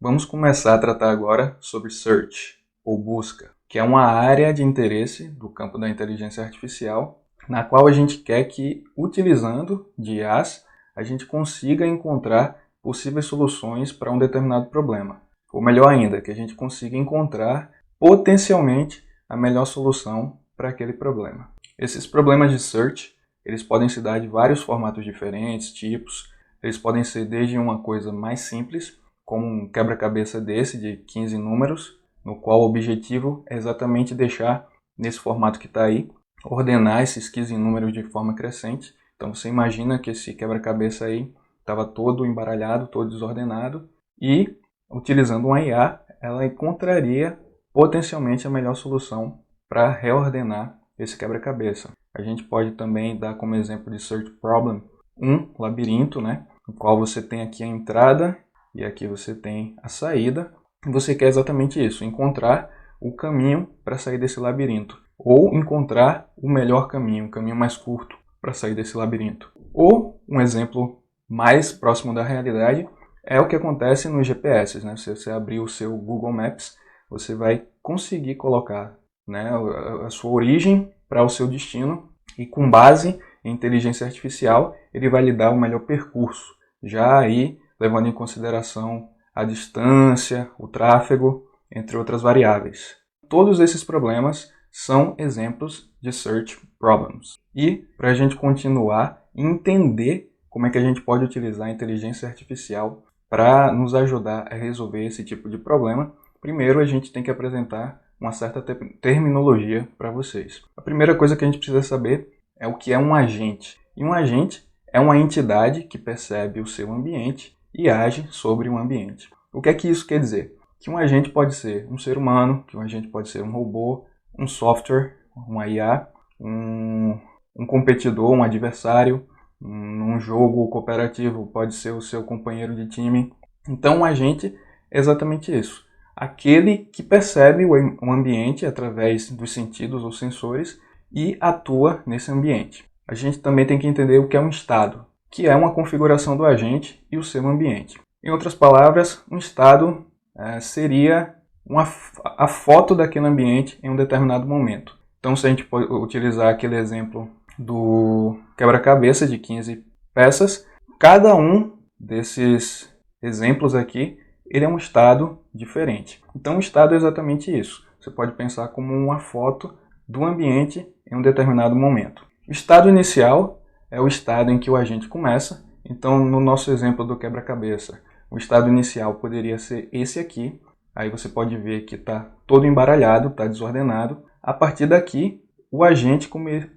Vamos começar a tratar agora sobre search, ou busca, que é uma área de interesse do campo da inteligência artificial, na qual a gente quer que, utilizando de IAs, a gente consiga encontrar possíveis soluções para um determinado problema. Ou melhor ainda, que a gente consiga encontrar potencialmente a melhor solução para aquele problema. Esses problemas de search, eles podem se dar de vários formatos diferentes, tipos. Eles podem ser desde uma coisa mais simples, como um quebra-cabeça desse de 15 números, no qual o objetivo é exatamente deixar nesse formato que está aí, ordenar esses 15 números de forma crescente. Então você imagina que esse quebra-cabeça aí estava todo embaralhado, todo desordenado, e utilizando uma IA, ela encontraria potencialmente a melhor solução para reordenar esse quebra-cabeça. A gente pode também dar como exemplo de search problem um labirinto, né, no qual você tem aqui a entrada e aqui você tem a saída. E você quer exatamente isso, encontrar o caminho para sair desse labirinto, ou encontrar o melhor caminho, o caminho mais curto para sair desse labirinto. Ou um exemplo mais próximo da realidade é o que acontece nos GPS, né? Se você abrir o seu Google Maps, você vai conseguir colocar, né, a sua origem para o seu destino, e com base em inteligência artificial ele vai lhe dar o melhor percurso, já aí levando em consideração a distância, o tráfego, entre outras variáveis. Todos esses problemas são exemplos de search problems. E para a gente continuar e entender como é que a gente pode utilizar a inteligência artificial para nos ajudar a resolver esse tipo de problema, primeiro a gente tem que apresentar uma certa terminologia para vocês. A primeira coisa que a gente precisa saber é o que é um agente. E um agente é uma entidade que percebe o seu ambiente e age sobre o ambiente. O que é que isso quer dizer? Que um agente pode ser um ser humano, que um agente pode ser um robô, um software, uma IA, um competidor, um adversário, num jogo cooperativo pode ser o seu companheiro de time. Então um agente é exatamente isso. Aquele que percebe o ambiente através dos sentidos ou sensores e atua nesse ambiente. A gente também tem que entender o que é um estado, que é uma configuração do agente e o seu ambiente. Em outras palavras, um estado seria a foto daquele ambiente em um determinado momento. Então, se a gente pode utilizar aquele exemplo do quebra-cabeça de 15 peças, cada um desses exemplos aqui, ele é um estado diferente. Então, o estado é exatamente isso. Você pode pensar como uma foto do ambiente em um determinado momento. O estado inicial é o estado em que o agente começa. Então, no nosso exemplo do quebra-cabeça, o estado inicial poderia ser esse aqui. Aí você pode ver que está todo embaralhado, está desordenado. A partir daqui, o agente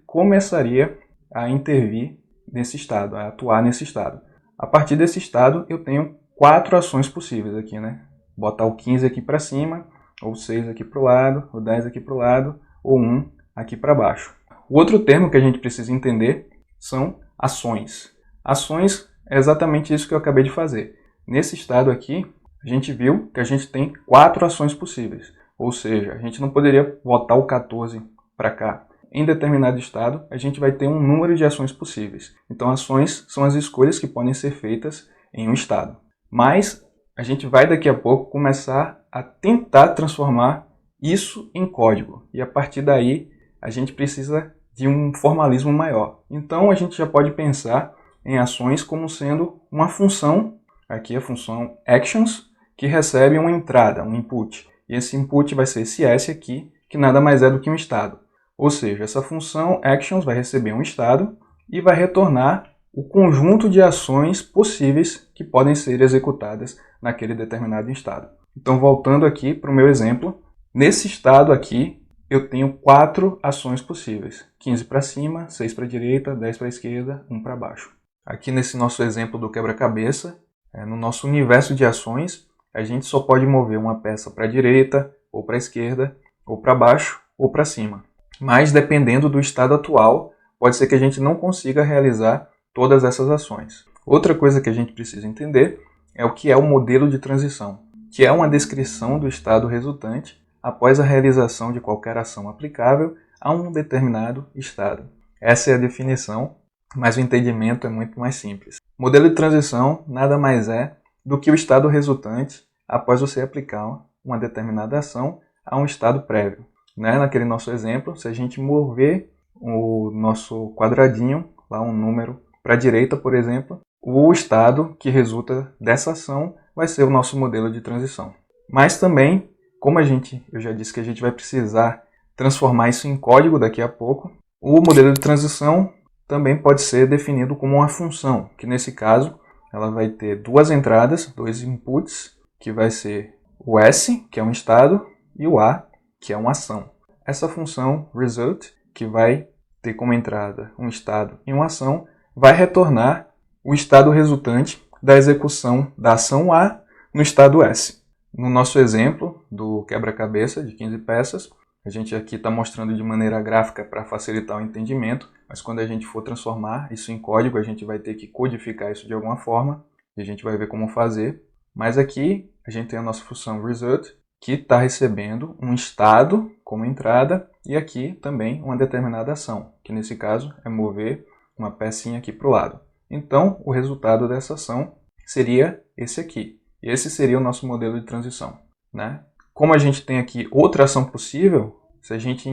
começaria a intervir nesse estado, a atuar nesse estado. A partir desse estado, eu tenho 4 ações possíveis aqui, né? Botar o 15 aqui para cima, ou 6 aqui para o lado, ou 10 aqui para o lado, ou 1 aqui para baixo. O outro termo que a gente precisa entender são ações. Ações é exatamente isso que eu acabei de fazer. Nesse estado aqui, a gente viu que a gente tem 4 ações possíveis. Ou seja, a gente não poderia botar o 14 para cá. Em determinado estado, a gente vai ter um número de ações possíveis. Então, ações são as escolhas que podem ser feitas em um estado. Mas a gente vai daqui a pouco começar a tentar transformar isso em código. E a partir daí, a gente precisa de um formalismo maior. Então, a gente já pode pensar em ações como sendo uma função, aqui a função actions, que recebe uma entrada, um input. E esse input vai ser esse S aqui, que nada mais é do que um estado. Ou seja, essa função actions vai receber um estado e vai retornar o conjunto de ações possíveis que podem ser executadas naquele determinado estado. Então, voltando aqui para o meu exemplo, nesse estado aqui, eu tenho 4 ações possíveis. 15 para cima, 6 para a direita, 10 para a esquerda, 1 para baixo. Aqui nesse nosso exemplo do quebra-cabeça, no nosso universo de ações, a gente só pode mover uma peça para a direita, ou para a esquerda, ou para baixo, ou para cima. Mas, dependendo do estado atual, pode ser que a gente não consiga realizar todas essas ações. Outra coisa que a gente precisa entender é o que é o modelo de transição, que é uma descrição do estado resultante após a realização de qualquer ação aplicável a um determinado estado. Essa é a definição, mas o entendimento é muito mais simples. O modelo de transição nada mais é do que o estado resultante após você aplicar uma determinada ação a um estado prévio. Né? Naquele nosso exemplo, se a gente mover o nosso quadradinho, lá um número para a direita, por exemplo, o estado que resulta dessa ação vai ser o nosso modelo de transição. Mas também, como eu já disse que a gente vai precisar transformar isso em código daqui a pouco, o modelo de transição também pode ser definido como uma função, que nesse caso ela vai ter duas entradas, dois inputs, que vai ser o S, que é um estado, e o A, que é uma ação. Essa função result, que vai ter como entrada um estado e uma ação, vai retornar o estado resultante da execução da ação A no estado S. No nosso exemplo do quebra-cabeça de 15 peças, a gente aqui está mostrando de maneira gráfica para facilitar o entendimento, mas quando a gente for transformar isso em código, a gente vai ter que codificar isso de alguma forma, e a gente vai ver como fazer. Mas aqui a gente tem a nossa função result, que está recebendo um estado como entrada, e aqui também uma determinada ação, que nesse caso é mover uma pecinha aqui para o lado. Então, o resultado dessa ação seria esse aqui. Esse seria o nosso modelo de transição, né? Como a gente tem aqui outra ação possível, se a gente,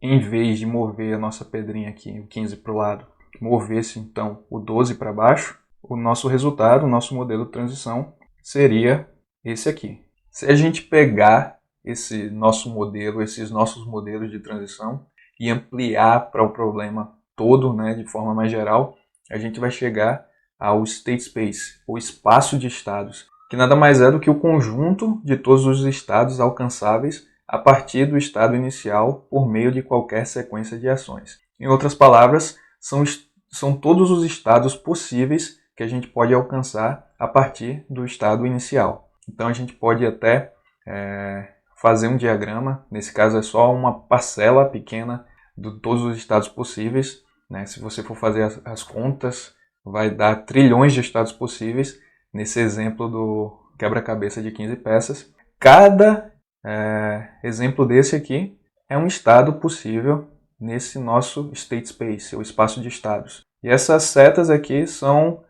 em vez de mover a nossa pedrinha aqui, o 15 para o lado, movesse então o 12 para baixo, o nosso resultado, o nosso modelo de transição seria esse aqui. Se a gente pegar esse nosso modelo, esses nossos modelos de transição e ampliar para o problema todo, né, de forma mais geral, a gente vai chegar ao state space, o espaço de estados, que nada mais é do que o conjunto de todos os estados alcançáveis a partir do estado inicial por meio de qualquer sequência de ações. Em outras palavras, são todos os estados possíveis que a gente pode alcançar a partir do estado inicial. Então a gente pode até fazer um diagrama, nesse caso é só uma parcela pequena de todos os estados possíveis, né? Se você for fazer as contas, vai dar trilhões de estados possíveis. Nesse exemplo do quebra-cabeça de 15 peças, cada exemplo desse aqui é um estado possível nesse nosso state space, o espaço de estados. E essas setas aqui são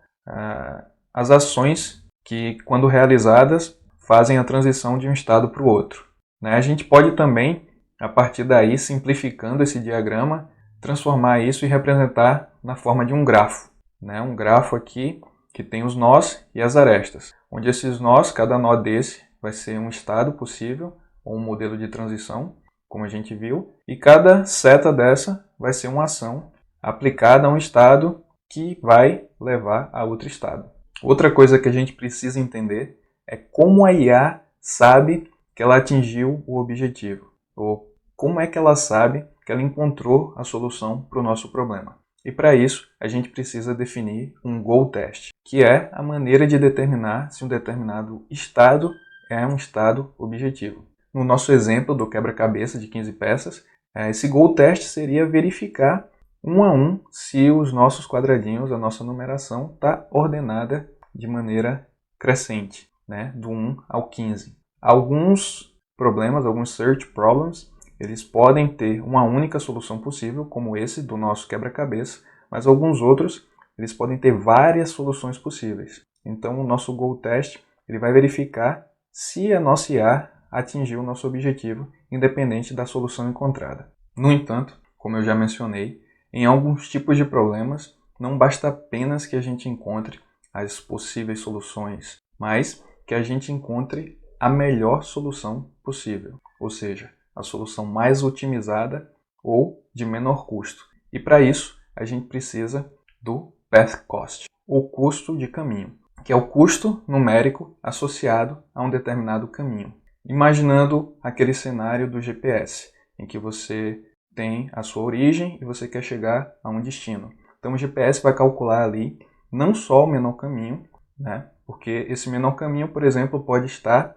as ações que, quando realizadas, fazem a transição de um estado para o outro. Né? A gente pode também, a partir daí, simplificando esse diagrama, transformar isso e representar na forma de um grafo. Né? Um grafo aqui que tem os nós e as arestas, onde esses nós, cada nó desse vai ser um estado possível, ou um modelo de transição, como a gente viu, e cada seta dessa vai ser uma ação aplicada a um estado que vai levar a outro estado. Outra coisa que a gente precisa entender é como a IA sabe que ela atingiu o objetivo, ou como é que ela sabe que ela encontrou a solução para o nosso problema. E para isso, a gente precisa definir um goal test, que é a maneira de determinar se um determinado estado é um estado objetivo. No nosso exemplo do quebra-cabeça de 15 peças, esse goal test seria verificar um a um se os nossos quadradinhos, a nossa numeração, está ordenada de maneira crescente, né? Do 1 ao 15. Alguns problemas, alguns search problems, eles podem ter uma única solução possível, como esse do nosso quebra-cabeça, mas alguns outros eles podem ter várias soluções possíveis. Então, o nosso goal test ele vai verificar se a nossa IA atingiu o nosso objetivo, independente da solução encontrada. No entanto, como eu já mencionei, em alguns tipos de problemas, não basta apenas que a gente encontre as possíveis soluções, mas que a gente encontre a melhor solução possível, ou seja, a solução mais otimizada ou de menor custo. E para isso, a gente precisa do path cost, o custo de caminho, que é o custo numérico associado a um determinado caminho. Imaginando aquele cenário do GPS, em que você tem a sua origem e você quer chegar a um destino. Então o GPS vai calcular ali não só o menor caminho, né? Porque esse menor caminho, por exemplo, pode estar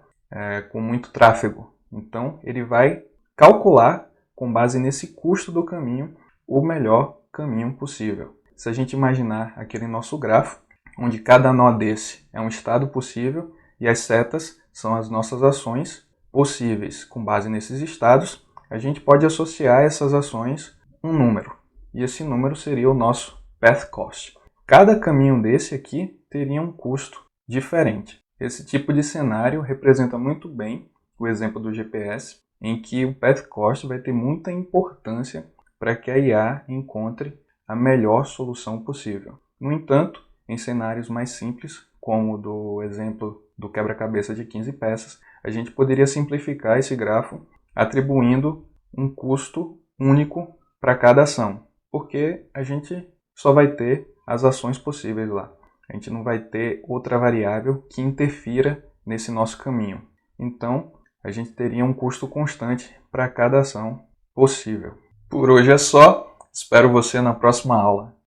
com muito tráfego. Então ele vai calcular, com base nesse custo do caminho, o melhor caminho possível. Se a gente imaginar aquele nosso grafo, onde cada nó desse é um estado possível e as setas são as nossas ações possíveis com base nesses estados, a gente pode associar essas ações um número. E esse número seria o nosso path cost. Cada caminho desse aqui teria um custo diferente. Esse tipo de cenário representa muito bem o exemplo do GPS, em que o path cost vai ter muita importância para que a IA encontre a melhor solução possível. No entanto, em cenários mais simples, como do exemplo do quebra-cabeça de 15 peças, a gente poderia simplificar esse grafo atribuindo um custo único para cada ação, porque a gente só vai ter as ações possíveis lá. A gente não vai ter outra variável que interfira nesse nosso caminho. Então, a gente teria um custo constante para cada ação possível. Por hoje é só. Espero você na próxima aula.